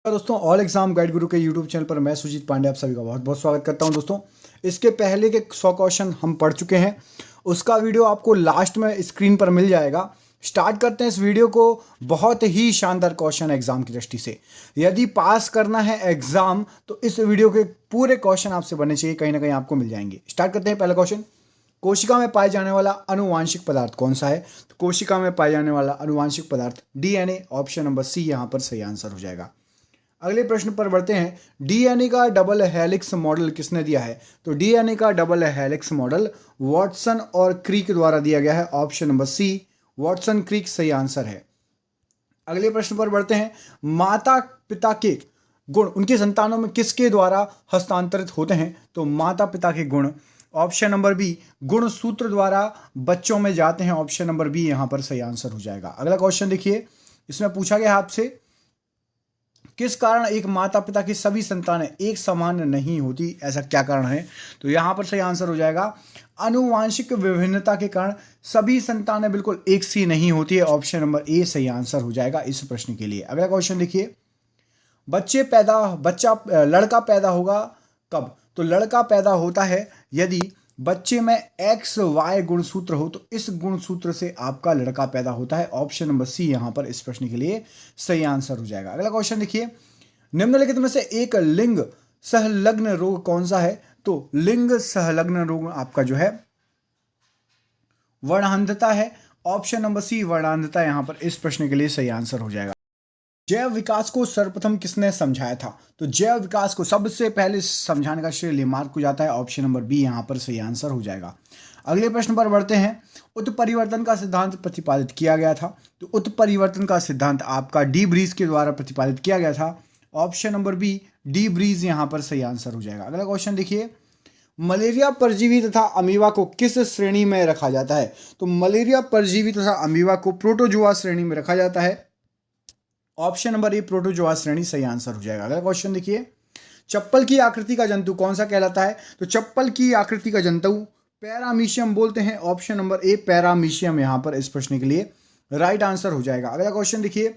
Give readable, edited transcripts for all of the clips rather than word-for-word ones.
दोस्तों all exam guide गुरु के YouTube channel पर मैं सुजीत पांडे आप सभी का बहुत बहुत स्वागत करता हूं। दोस्तों इसके पहले के 100 क्वेश्चन हम पढ़ चुके हैं, उसका वीडियो आपको लास्ट में स्क्रीन पर मिल जाएगा। स्टार्ट करते हैं इस वीडियो को। बहुत ही शानदार क्वेश्चन है एग्जाम की दृष्टि से। यदि पास करना है एग्जाम तो इस वीडियो के पूरे क्वेश्चन आपसे बनने चाहिए, कहीं ना कहीं आपको मिल जाएंगे। स्टार्ट करते हैं पहला क्वेश्चन। कोशिका में पाए जाने वाला आनुवांशिक पदार्थ कौन सा है? तो कोशिका में पाए जाने वाला आनुवांशिक पदार्थ डीएनए, ऑप्शन नंबर सी यहां पर सही आंसर हो जाएगा। अगले प्रश्न पर बढ़ते हैं। डीएनए का डबल हेलिक्स मॉडल किसने दिया है? तो डीएनए का डबल हेलिक्स मॉडल वॉटसन और क्रीक द्वारा दिया गया है, option number C Watson Crick सही आंसर है। अगले प्रश्न पर बढ़ते हैं। माता पिता के गुण उनकी संतानों में किसके द्वारा हस्तांतरित होते हैं? तो माता पिता के गुण, ऑप्शन नंबर बी गुण सूत्र द्वारा बच्चों में जाते हैं, ऑप्शन नंबर बी यहां पर सही आंसर हो जाएगा। अगला क्वेश्चन देखिए, इसमें पूछा गया आपसे किस कारण एक माता पिता की सभी संतानें एक समान नहीं होती, ऐसा क्या कारण है? तो यहां पर सही आंसर हो जाएगा आनुवांशिक विभिन्नता के कारण सभी संतानें बिल्कुल एक सी नहीं होती है, ऑप्शन नंबर ए सही आंसर हो जाएगा इस प्रश्न के लिए। अगला क्वेश्चन देखिए, लड़का पैदा होगा कब? तो लड़का पैदा होता है यदि बच्चे में एक्स वाई गुणसूत्र हो, तो इस गुणसूत्र से आपका लड़का पैदा होता है, ऑप्शन नंबर सी यहां पर इस प्रश्न के लिए सही आंसर हो जाएगा। अगला क्वेश्चन देखिए, निम्नलिखित में से एक लिंग सहलग्न रोग कौन सा है? तो लिंग सहलग्न रोग आपका जो है वर्णांधता है, ऑप्शन नंबर सी वर्णांधता यहां पर इस प्रश्न के लिए सही आंसर हो जाएगा। जैव विकास को सर्वप्रथम किसने समझाया था? तो जैव विकास को सबसे पहले समझाने का श्रेय लेमार्क को जाता है, ऑप्शन नंबर बी यहां पर सही आंसर हो जाएगा। अगले प्रश्न पर बढ़ते हैं। उत्परिवर्तन का सिद्धांत प्रतिपादित किया गया था, तो उत्परिवर्तन का सिद्धांत आपका डी ब्रीज के द्वारा प्रतिपादित किया गया था, option number B de Vries यहां पर सही आंसर हो जाएगा। अगला क्वेश्चन देखिए, मलेरिया परजीवी तथा अमीबा को किस श्रेणी में रखा जाता है? तो मलेरिया परजीवी तथा अमीबा को प्रोटोजोआ श्रेणी में रखा जाता है, ऑप्शन नंबर ए प्रोटोजोआ श्रेणी सही आंसर हो जाएगा। अगला क्वेश्चन देखिए, चप्पल की आकृति का जंतु कौन सा कहलाता है? तो चप्पल की आकृति का जंतु पैरामीशियम बोलते हैं, ऑप्शन नंबर ए पैरामीशियम यहां पर इस प्रश्न के लिए राइट आंसर हो जाएगा। अगला क्वेश्चन देखिए,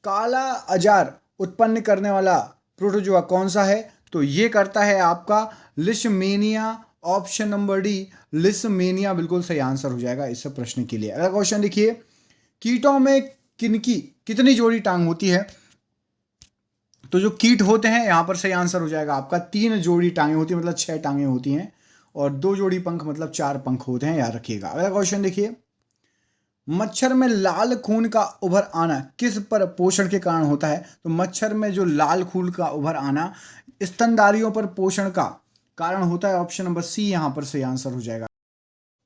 काला अजार उत्पन्न करने वाला प्रोटोजोआ कौन सा है? तो ये करता है आपका लिशमेनिया, ऑप्शन नंबर डी लिशमेनिया बिल्कुल सही आंसर हो जाएगा इस प्रश्न के लिए। अगला क्वेश्चन देखिए, कीटों में कितनी जोड़ी टांग होती है? तो जो कीट होते हैं यहां पर सही आंसर हो जाएगा आपका 3 जोड़ी टांगे होती है, मतलब 6 टांगे होती हैं, और 2 जोड़ी पंख मतलब 4 पंख होते हैं, याद रखिएगा। अगला क्वेश्चन देखिए, मच्छर में लाल खून का उभर आना किस पर पोषण के कारण होता है? तो मच्छर में जो लाल खून का उभर आना स्तनधारियों पर पोषण का कारण होता है, ऑप्शन नंबर सी यहां पर सही आंसर हो जाएगा।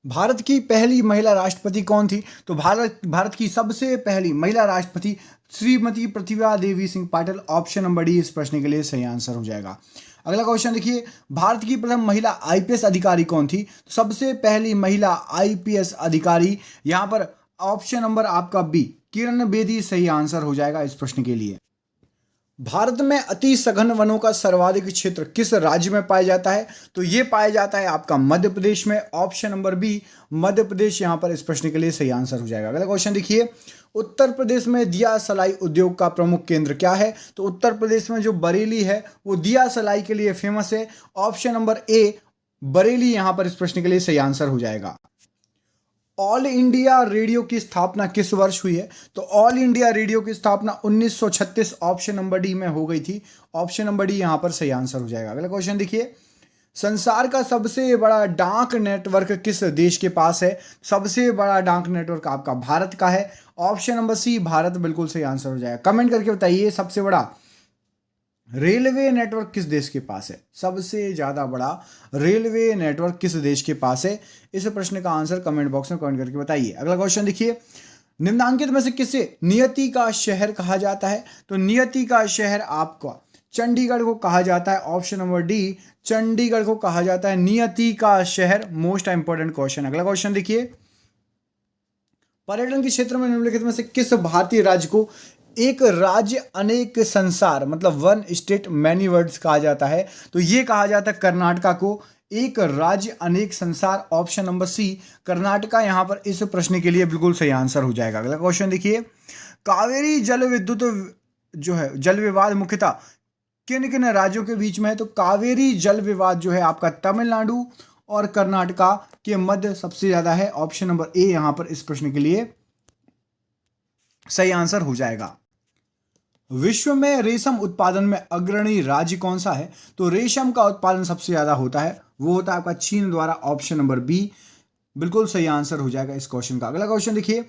भारत की पहली महिला राष्ट्रपति कौन थी? तो भारत की सबसे पहली महिला राष्ट्रपति Shrimati Pratibha Devi Singh Patil, option number D इस प्रश्न के लिए सही आंसर हो जाएगा। अगला क्वेश्चन देखिए, भारत की प्रथम महिला आईपीएस अधिकारी कौन थी? तो सबसे पहली महिला आईपीएस अधिकारी यहां पर ऑप्शन नंबर आपका बी किरण बेदी सही आंसर हो जाएगा इस प्रश्न के लिए। भारत में अति सघन वनों का सर्वाधिक क्षेत्र किस राज्य में पाया जाता है? तो ये पाया जाता है आपका मध्य प्रदेश में, option number B Madhya Pradesh यहां पर इस प्रश्न के लिए सही आंसर हो जाएगा। अगला क्वेश्चन देखिए, उत्तर प्रदेश में दिया सलाई उद्योग का प्रमुख केंद्र क्या है? तो उत्तर प्रदेश में जो बरेली है वो दिया सलाई के लिए फेमस है, ऑप्शन नंबर ए बरेली यहां पर इस प्रश्न के लिए सही आंसर हो जाएगा। ऑल इंडिया रेडियो की स्थापना किस वर्ष हुई है? तो ऑल इंडिया रेडियो की स्थापना 1936 ऑप्शन नंबर डी में हो गई थी, ऑप्शन नंबर डी यहां पर सही आंसर हो जाएगा। अगला क्वेश्चन देखिए, संसार का सबसे बड़ा डाक नेटवर्क किस देश के पास है? सबसे बड़ा डाक नेटवर्क आपका भारत का है, ऑप्शन नंबर सी भारत बिल्कुल सही आंसर हो जाएगा। कमेंट करके बताइए सबसे बड़ा रेलवे नेटवर्क किस देश के पास है? सबसे ज्यादा बड़ा रेलवे नेटवर्क किस देश के पास है? इस प्रश्न का आंसर कमेंट बॉक्स में कमेंट करके बताइए। अगला क्वेश्चन देखिए, निम्नांकित में से किसे नियति का शहर कहा जाता है? तो नियति का शहर आपका चंडीगढ़ को कहा जाता है, ऑप्शन नंबर डी चंडीगढ़ को कहा जाता है नियति का शहर। Most important question. अगला क्वेश्चन देखिए, पर्यटन के क्षेत्र में निम्नलिखित में से किस भारतीय राज्य को एक राज्य अनेक संसार मतलब वन स्टेट मैनी वर्ड्स कहा जाता है? तो ये कहा जाता है कर्नाटका को एक राज्य अनेक संसार, ऑप्शन नंबर सी कर्नाटका यहां पर इस प्रश्न के लिए बिल्कुल सही आंसर हो जाएगा। अगला क्वेश्चन देखिए, कावेरी जल विद्युत जो है जल विवाद मुख्यतः किन किन राज्यों के बीच में है? तो कावेरी जल विवाद जो है आपका तमिलनाडु और कर्नाटका के मध्य सबसे ज्यादा है। ऑप्शन नंबर ए यहां पर इस प्रश्न के लिए सही आंसर हो जाएगा। विश्व में रेशम उत्पादन में अग्रणी राज्य कौन सा है? तो रेशम का उत्पादन सबसे ज्यादा होता है, वो होता है आपका चीन द्वारा। ऑप्शन नंबर बी बिल्कुल सही आंसर हो जाएगा इस क्वेश्चन का। अगला क्वेश्चन देखिए,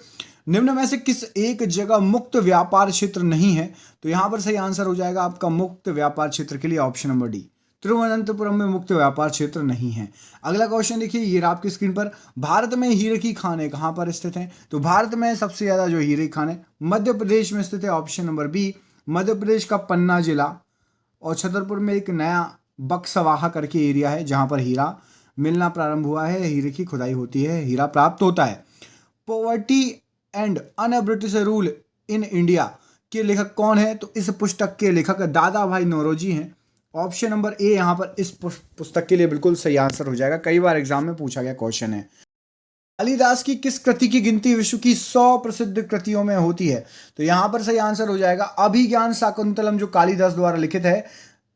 निम्न में से किस एक जगह मुक्त व्यापार क्षेत्र नहीं है? तो यहां पर सही आंसर हो जाएगा आपका मुक्त व्यापार क्षेत्र के लिए ऑप्शन नंबर डी, तिरुवनंतपुरम में मुक्त व्यापार क्षेत्र नहीं है। अगला क्वेश्चन देखिए, ये रहा आपकी स्क्रीन पर, भारत में हीरे की खानें कहां पर स्थित हैं? तो भारत में सबसे ज्यादा जो हीरे की खानें मध्य प्रदेश में स्थित है। Option number B, Madhya Pradesh का पन्ना जिला और छतरपुर में एक नया बक्सवाहा करके एरिया है जहां पर हीरा मिलना प्रारंभ हुआ है, हीरे की खुदाई होती है, हीरा प्राप्त होता है। Poverty and un British rule in India के लेखक कौन है? तो इस पुस्तक के लेखक दादा भाई नौरोजी हैं। ऑप्शन नंबर ए यहां पर इस पुस्तक के लिए बिल्कुल सही आंसर हो जाएगा, कई बार एग्जाम में पूछा गया क्वेश्चन है। कालिदास की किस कृति की गिनती विश्व की 100 प्रसिद्ध कृतियों में होती है? तो यहां पर सही आंसर हो जाएगा अभिज्ञान शाकुंतलम, जो कालिदास द्वारा लिखित है,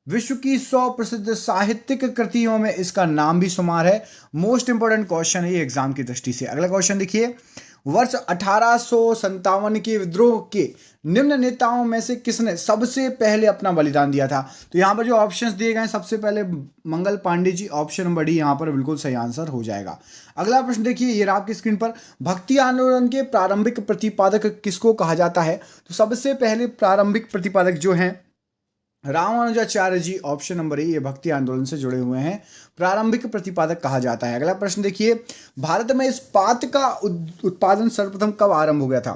विश्व की 100 प्रसिद्ध साहित्यिक कृतियों में इसका नाम भी शुमार है। मोस्ट इंपोर्टेंट क्वेश्चन है ये एग्जाम की दृष्टि से। अगला क्वेश्चन देखिए, वर्ष 1857 के विद्रोह के निम्न नेताओं में से किसने सबसे पहले अपना बलिदान दिया था? तो यहां पर जो ऑप्शंस दिए गए, सबसे पहले Mangal Pandey ji, option number D यहां पर बिल्कुल सही आंसर हो जाएगा। अगला प्रश्न देखिए, ये रहा आपकी स्क्रीन पर, भक्ति आंदोलन के प्रारंभिक प्रतिपादक किसको कहा जाता है? तो सबसे पहले प्रारंभिक प्रतिपादक जो हैं Ramanujacharya ji, option number A, ये भक्ति आंदोलन से जुड़े हुए हैं, प्रारंभिक प्रतिपादक कहा जाता है। अगला प्रश्न देखिए, भारत में इस्पात का उत्पादन सर्वप्रथम कब आरंभ हो गया था?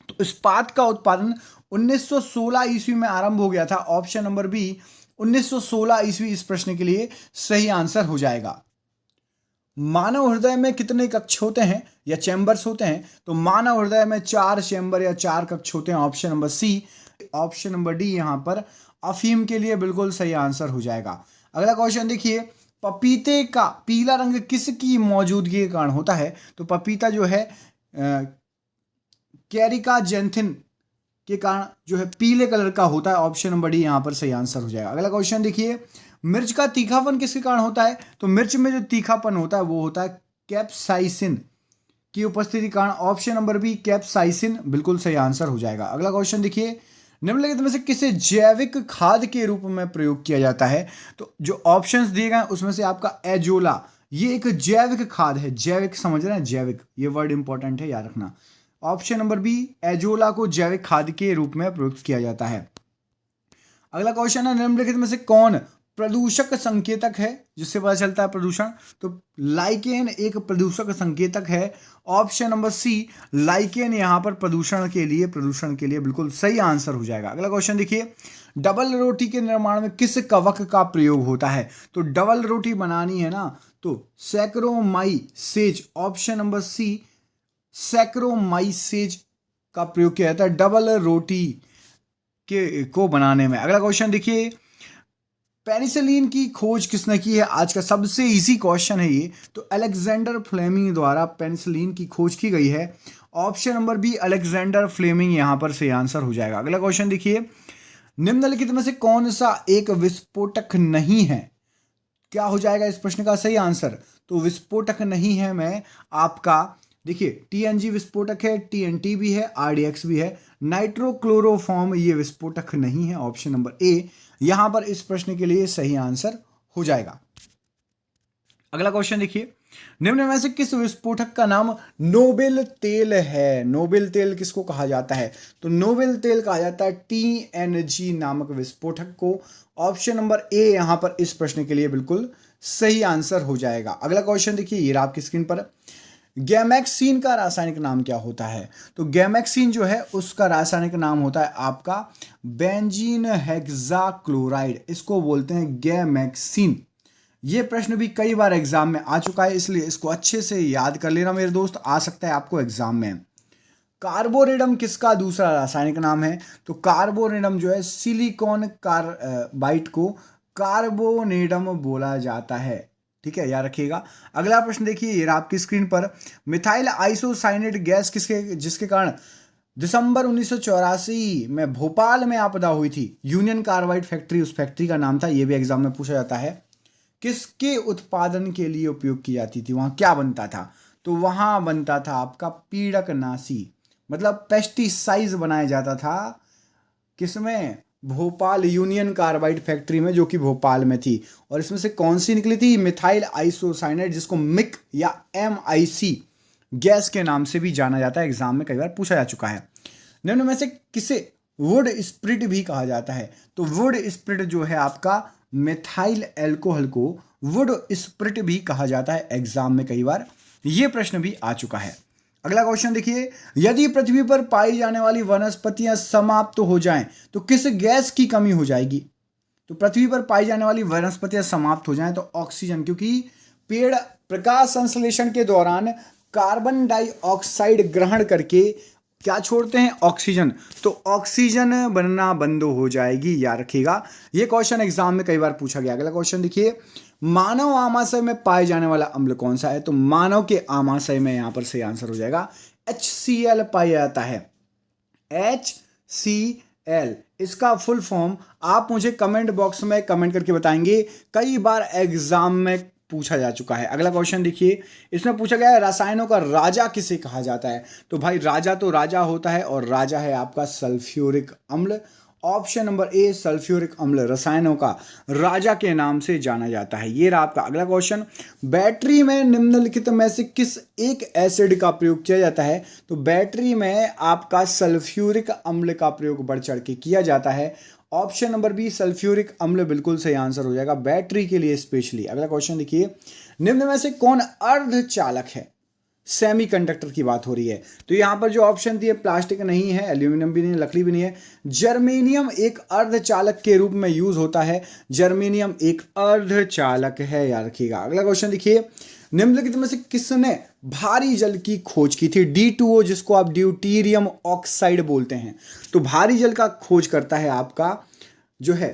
तो इस्पात का उत्पादन 1916 ईस्वी में आरंभ हो गया था। ऑप्शन नंबर बी 1916 ईस्वी इस प्रश्न के लिए सही आंसर हो जाएगा। मानव हृदय में कितने कक्ष होते हैं या चैम्बर्स होते हैं? तो मानव हृदय में 4 चैम्बर या 4 कक्ष होते हैं। Option number C, option number D यहां पर अफीम के लिए बिल्कुल सही आंसर हो जाएगा। अगला क्वेश्चन देखिए, पपीते का पीला रंग किसकी मौजूदगी के कारण होता है? तो पपीता जो है कैरिका जेंथिन के कारण जो है पीले कलर का होता है। ऑप्शन नंबर डी यहां पर सही आंसर हो जाएगा। अगला क्वेश्चन देखिए, मिर्च का तीखापन किसके कारण होता है? तो मिर्च में जो तीखापन होता है वो होता है कैप्साइसिन की उपस्थिति के कारण। ऑप्शन नंबर बी कैप्साइसिन बिल्कुल सही आंसर हो जाएगा। अगला क्वेश्चन देखिए, निम्नलिखित में से किसे जैविक खाद के रूप में प्रयोग किया जाता है? तो जो ऑप्शंस दिए गए उसमें से आपका एजोला, ये एक जैविक खाद है। जैविक समझ रहे हैं, जैविक, ये वर्ड इंपॉर्टेंट है, याद रखना। ऑप्शन नंबर बी एजोला को जैविक खाद के रूप में प्रयुक्त किया जाता है। अगला क्वेश्चन है, निम्नलिखित में से कौन प्रदूषक संकेतक है जिससे पता चलता है प्रदूषण? तो लाइकेन एक प्रदूषक संकेतक है। ऑप्शन नंबर सी लाइकेन यहां पर प्रदूषण के लिए बिल्कुल सही आंसर हो जाएगा। अगला क्वेश्चन देखिए, डबल रोटी के निर्माण में किस कवक का प्रयोग होता है? तो डबल रोटी बनानी है ना, तो सैक्रोमाइसेज, ऑप्शन नंबर सी सैक्रोमाइसेज का प्रयोग किया जाता है डबल रोटी के को बनाने में। अगला क्वेश्चन देखिए, पेनिसिलिन की खोज किसने की है? आज का सबसे इजी क्वेश्चन है ये। तो अलेक्जेंडर फ्लेमिंग द्वारा पेनिसिलिन की खोज की गई है। Option number B Alexander Fleming यहां पर सही आंसर हो जाएगा। अगला क्वेश्चन देखिए, निम्नलिखित में से कौन सा एक विस्फोटक नहीं है? क्या हो जाएगा इस प्रश्न का सही आंसर? तो विस्फोटक नहीं है मैं आपका, देखिए टीएनजी विस्फोटक है, टीएनटी भी है, आरडीएक्स भी है, नाइट्रोक्लोरोफॉर्म ये विस्फोटक नहीं है। ऑप्शन नंबर ए यहां पर इस प्रश्न के लिए सही आंसर हो जाएगा। अगला क्वेश्चन देखिए, निम्न में से किस विस्फोटक का नाम नोबेल तेल है? नोबेल तेल किसको कहा जाता है? तो नोबेल तेल कहा जाता है टीएनजी नामक विस्फोटक को। ऑप्शन नंबर ए यहां पर इस प्रश्न के लिए बिल्कुल सही आंसर हो जाएगा। अगला क्वेश्चन देखिए, ये आपकी स्क्रीन पर, गैमेक्सीन का रासायनिक नाम क्या होता है? तो गैमेक्सीन जो है उसका रासायनिक नाम होता है आपका बेंजीन हेक्साक्लोराइड, इसको बोलते हैं गैमेक्सीन। ये प्रश्न भी कई बार एग्जाम में आ चुका है, इसलिए इसको अच्छे से याद कर लेना मेरे दोस्त, आ सकता है आपको एग्जाम में। कार्बोरेडम किसका दूसरा रासायनिक नाम है? तो कार्बोरेडम जो है सिलिकॉन कार्बाइड को कार्बोनेडम बोला जाता है। ठीक है, याद रखिएगा। अगला प्रश्न देखिए, ये आपकी स्क्रीन पर, मिथाइल आइसोसाइनेट गैस जिसके कारण दिसंबर 1984 में भोपाल में आपदा हुई थी। यूनियन कार्बाइड फैक्ट्री उस फैक्ट्री का नाम था। ये भी एग्जाम में पूछा जाता है। किसके उत्पादन के लिए उपयोग की जाती थी, वहां क्या बनता था? तो वहां बनता था आपका पीड़कनाशी, मतलब पेस्टिसाइड बनाया जाता था। किसमें? भोपाल यूनियन कार्बाइड फैक्ट्री में, जो कि भोपाल में थी। और इसमें से कौन सी निकली थी? मिथाइल आइसोसाइनेट, जिसको मिक या MIC गैस के नाम से भी जाना जाता है। एग्जाम में कई बार पूछा जा चुका है। निम्न में से किसे वुड स्प्रिट भी कहा जाता है? तो वुड स्प्रिट जो है आपका मिथाइल एल्कोहल को वुड स्प्रिट भी कहा जाता है। एग्जाम में कई बार यह प्रश्न भी आ चुका है। अगला क्वेश्चन देखिए, यदि पृथ्वी पर पाई जाने वाली वनस्पतियां समाप्त हो जाएं तो किस गैस की कमी हो जाएगी? तो पृथ्वी पर पाई जाने वाली वनस्पतियां समाप्त हो जाएं तो ऑक्सीजन, क्योंकि पेड़ प्रकाश संश्लेषण के दौरान कार्बन डाइऑक्साइड ग्रहण करके क्या छोड़ते हैं? ऑक्सीजन। तो ऑक्सीजन बनना बंद हो जाएगी, याद रखिएगा। यह क्वेश्चन एग्जाम में कई बार पूछा गया। अगला क्वेश्चन देखिए, मानव आमाशय में पाए जाने वाला अम्ल कौन सा है? तो मानव के आमाशय में यहां पर सही आंसर हो जाएगा HCl पाया जाता है। HCl, इसका फुल फॉर्म आप मुझे कमेंट बॉक्स में कमेंट करके बताएंगे। कई बार एग्जाम में पूछा जा चुका है। अगला क्वेश्चन देखिए, इसमें पूछा गया है रसायनों का राजा किसे कहा जाता है? तो भाई राजा तो राजा होता है, और राजा है आपका सल्फ्यूरिक अम्ल। ऑप्शन नंबर ए, सल्फ्यूरिक अम्ल रसायनों का राजा के नाम से जाना जाता है। ये रहा आपका अगला क्वेश्चन। बैटरी में निम्नलिखित में से किस एक एसिड का प्रयोग किया जाता है? तो बैटरी में आपका सल्फ्यूरिक अम्ल का प्रयोग बढ़ चढ़ के किया जाता है। ऑप्शन नंबर बी, सल्फ्यूरिक अम्ल बिल्कुल सही आंसर हो जाएगा बैटरी के लिए स्पेशली। अगला क्वेश्चन देखिए, निम्न में से कौन अर्धचालक है? सेमीकंडक्टर की बात हो रही है। तो यहां पर जो ऑप्शन दिए, प्लास्टिक नहीं है, एल्यूमिनियम भी नहीं है, लकड़ी भी नहीं है। जर्मेनियम एक अर्धचालक के रूप में यूज होता है। जर्मेनियम एक अर्धचालक है, याद रखिएगा। अगला क्वेश्चन देखिए, निम्नलिखित में से किसने भारी जल की खोज की थी? D2O, जिसको आप ड्यूटीरियम ऑक्साइड बोलते हैं। तो भारी जल का खोज करता है आपका जो है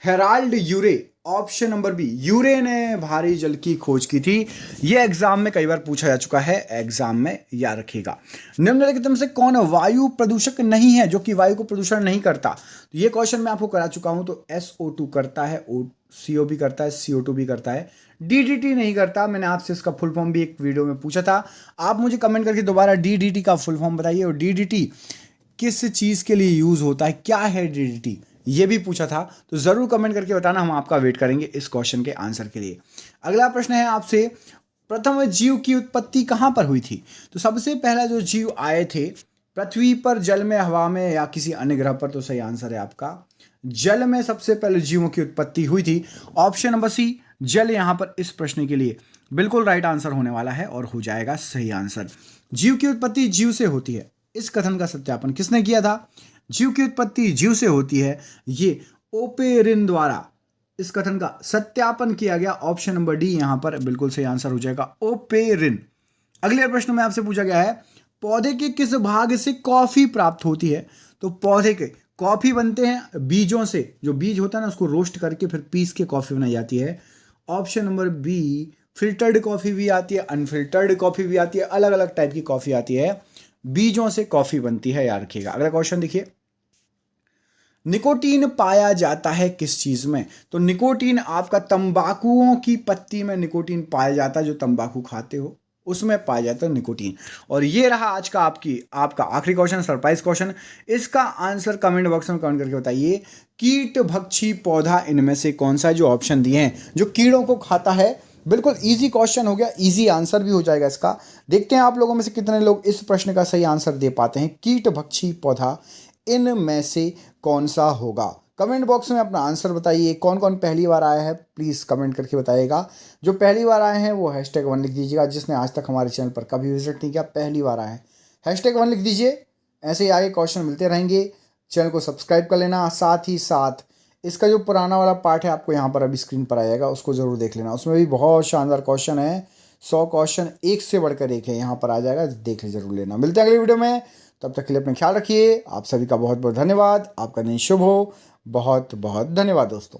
हेराल्ड यूरे। ऑप्शन नंबर बी, यूरे ने भारी जल की खोज की थी। यह एग्जाम में कई बार पूछा जा चुका है। एग्जाम में याद रखिएगा। निम्नलिखित में से कौन वायु प्रदूषक नहीं है, जो कि वायु को प्रदूषण नहीं करता? तो ये क्वेश्चन मैं आपको करा चुका हूं। तो SO2 करता है, CO भी करता है, CO2 भी करता है, DDT नहीं करता। मैंने आपसे इसका फुल फॉर्म भी एक वीडियो में पूछा था। आप मुझे कमेंट करके दोबारा DDT का फुल फॉर्म बताइए, और DDT किस चीज के लिए यूज होता है, क्या है DDT, ये भी पूछा था। तो जरूर कमेंट करके बताना, हम आपका वेट करेंगे इस क्वेश्चन के आंसर के लिए। अगला प्रश्न है आपसे, प्रथम जीव की उत्पत्ति कहां पर हुई थी? तो सबसे पहला जो जीव आए थे पृथ्वी पर, जल में, हवा में, या किसी अन्य ग्रह पर? तो सही आंसर है आपका जल में सबसे पहले जीवों की उत्पत्ति हुई थी। ऑप्शन नंबर सी, जल यहां पर इस प्रश्न के लिए बिल्कुल राइट आंसर होने वाला है और हो जाएगा सही आंसर। जीव की उत्पत्ति जीव से होती है, इस कथन का सत्यापन किसने किया था? जीव की उत्पत्ति जीव से होती है, ये ओपेरिन द्वारा इस कथन का सत्यापन किया गया। ऑप्शन नंबर डी यहां पर बिल्कुल सही आंसर हो जाएगा, ओपेरिन। अगले प्रश्न में आपसे पूछा गया है, पौधे के किस भाग से कॉफी प्राप्त होती है? तो पौधे के कॉफी बनते हैं बीजों से। जो बीज होता है ना, उसको रोस्ट करके फिर पीस के कॉफी बनाई जाती है। Option number B, filtered coffee भी आती है, अनफिल्टर्ड कॉफी भी आती है, अलग अलग टाइप की कॉफी आती है। बीजों से कॉफी बनती है, याद रखिएगा। अगला क्वेश्चन देखिए, निकोटीन पाया जाता है किस चीज में? तो निकोटीन आपका तंबाकुओं की पत्ती में निकोटीन पाया जाता है। जो तंबाकू खाते हो उसमें पाया जाता है निकोटीन। और ये रहा आज का आपका आखिरी क्वेश्चन, सरप्राइज क्वेश्चन। इसका आंसर कमेंट बॉक्स में कमेंट करके बताइए। कीट भक्षी पौधा इनमें से कौन सा है? जो ऑप्शन दिए हैं जो कीड़ों को खाता है। बिल्कुल इजी क्वेश्चन हो गया, इजी आंसर भी हो जाएगा इसका। देखते हैं आप लोगों में से कितने लोग इस प्रश्न का सही आंसर दे पाते हैं। कीट भक्षी पौधा इनमें से कौन सा होगा? कमेंट बॉक्स में अपना आंसर बताइए। कौन कौन पहली बार आया है प्लीज़ कमेंट करके बताइएगा। जो पहली बार आए हैं वो #1 लिख दीजिएगा। जिसने आज तक हमारे चैनल पर कभी विजिट नहीं किया, पहली बार आए हैं, #1 लिख दीजिए। ऐसे ही आगे क्वेश्चन मिलते रहेंगे। चैनल को सब्सक्राइब कर लेना। साथ ही साथ इसका जो पुराना वाला पार्ट है आपको यहाँ पर अभी स्क्रीन पर आएगा, उसको ज़रूर देख लेना। उसमें भी बहुत शानदार क्वेश्चन है, 100 क्वेश्चन एक से बढ़कर एक है, यहाँ पर आ जाएगा, देख ले जरूर लेना। मिलते हैं अगली वीडियो में, तब तक के लिए अपना ख्याल रखिए। आप सभी का बहुत बहुत धन्यवाद। आपका दिन शुभ हो। बहुत बहुत धन्यवाद दोस्तों।